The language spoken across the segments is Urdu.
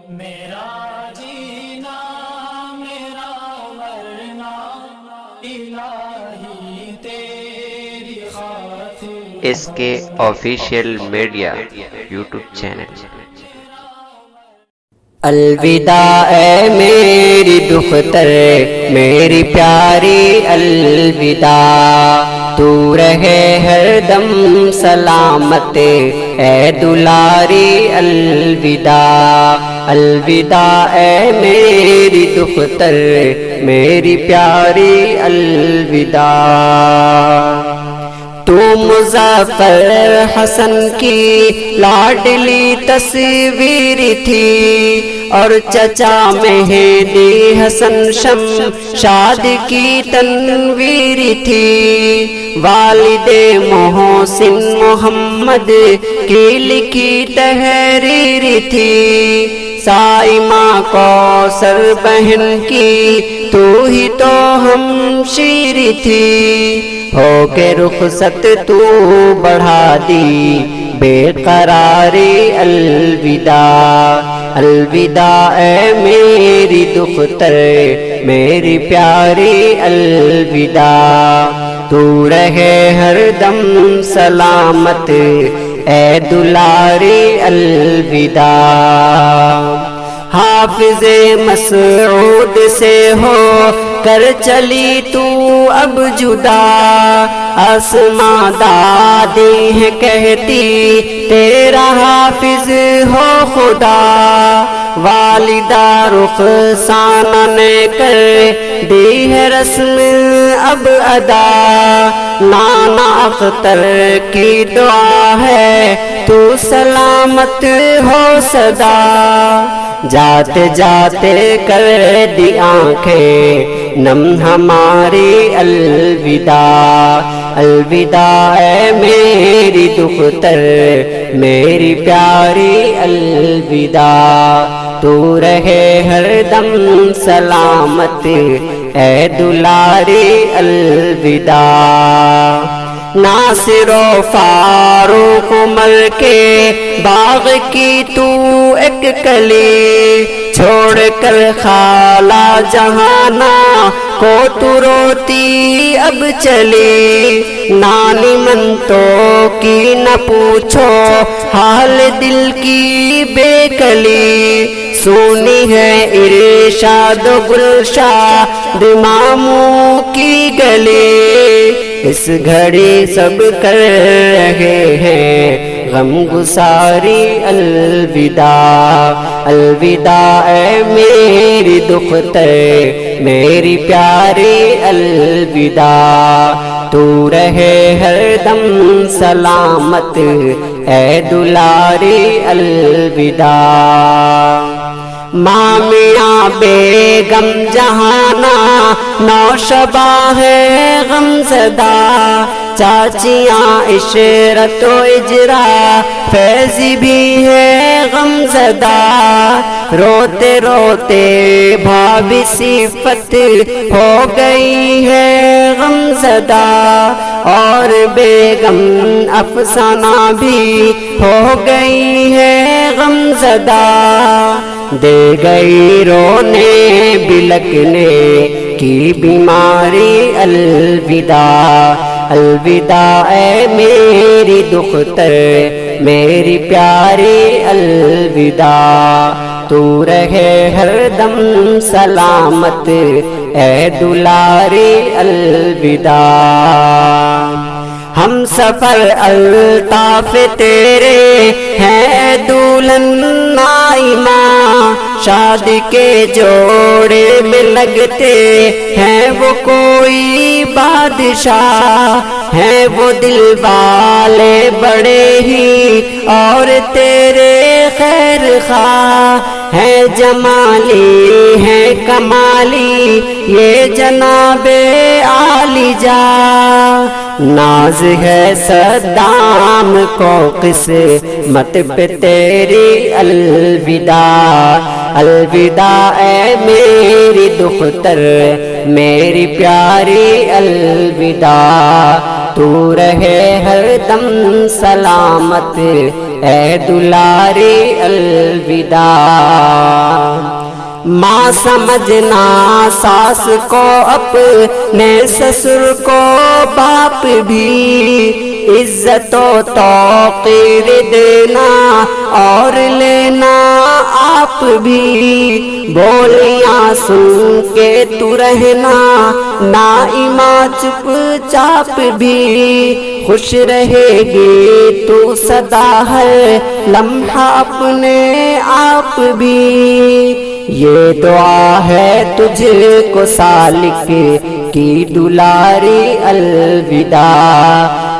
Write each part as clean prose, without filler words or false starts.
میرا جینا میرا مرنا الہی تیری خاطر. اس کے آفیشیل میڈیا یوٹیوب چینل. الوداع اے میری دختر میری پیاری الوداع، تو رہے ہر دم سلامت اے دلاری الوداع. الوداع اے میری دختر میری پیاری الوداع. تو مظفر حسن کی لاڈلی تصویر تھی، اور چچا مہدی حسن شمشاد کی تنویر تھی. والد محسن محمد کی لکھی تحریر تھی. سائمہ کوثر بہن کی تو ہی تو ہمشیر تھی. ہو کے رخصت تو بڑھا دی بے قراری الوداع. الوداع اے میری دختر میری پیاری الوداع، تو رہے ہر دم سلامت اے دلاری الوداع. حافظ مسعود سے ہو کر چلی تو اب جدا، اسماء دادی ہے کہتی تیرا حافظ ہو خدا. والدہ رخسانہ نے کر دی ہے رسم اب ادا. نانا اختر کی دعا ہے تو سلامت ہو سدا. جاتے جاتے کر دی آنکھیں نم ہماری الوداع. الوداع اے میری دختر میری پیاری الوداع، تو رہے ہر دم سلامت اے دلاری الوداع. ناصر و فاروق عمر کے باغ کی تو ایک کلی، چھوڑ کر خالہ جہانا کو تو روتی اب چلی. نانی منتو کی نہ پوچھو حال دل کی بے کلی. سونی ہے ارشاد و گلشاد ماموں کی گلی. اس گھڑی سب کر رہے ہیں غم گساری الوداع. الوداع اے میری دختر میری پیاری الوداع، تو رہے ہر دم سلامت اے دلاری الوداع. ماں میاں بیگم جہانا نوشبہ ہے غم زدہ. چاچیاں عشرت و اجرا فیضی بھی ہے غم زدہ. روتے روتے بھابی صفت ہو گئی ہے غم زدہ. اور بیگم افسانہ بھی ہو گئی ہے غم زدہ. دے گئی رونے بلکنے کی بیماری الوداع. الوداع اے میری دختر میری پیاری الوداع، تو رہے ہر دم سلامت اے دلاری الوداع. ہم سفر الطاف تیرے ہیں دلہن نائمہ. شادی کے جوڑے میں لگتے ہیں وہ کوئی بادشاہ. ہیں وہ دل والے بڑے ہی اور تیرے خیر خواہ. ہیں جمالی ہیں کمالی یہ جناب عالی جا. ناز ہے صدام کو قسمت پہ تیری الوداع. الوداع اے میری دختر میری پیاری الوداع، تو رہے ہر دم سلامت اے دلاری الوداع ماں سمجھنا ساس کو اپنے سسر کو باپ بھی عزت و توقیر دینا اور لینا آپ بھی بولیاں سن کے تو رہنا نائمہ چپ چاپ بھی خوش رہے گی تو سدا ہے لمحہ اپنے آپ بھی یہ دعا ہے تجھ کو سالک کی دلاری الوداع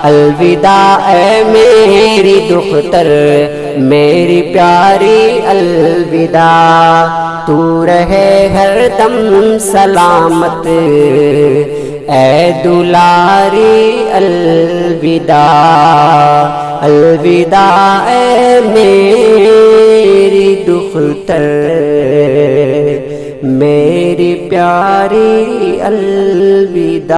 الوداع اے میری دختر میری پیاری الوداع تو رہے ہر دم سلامت اے دلاری الوداع الوداع اے میری دختر میری پیاری الوداع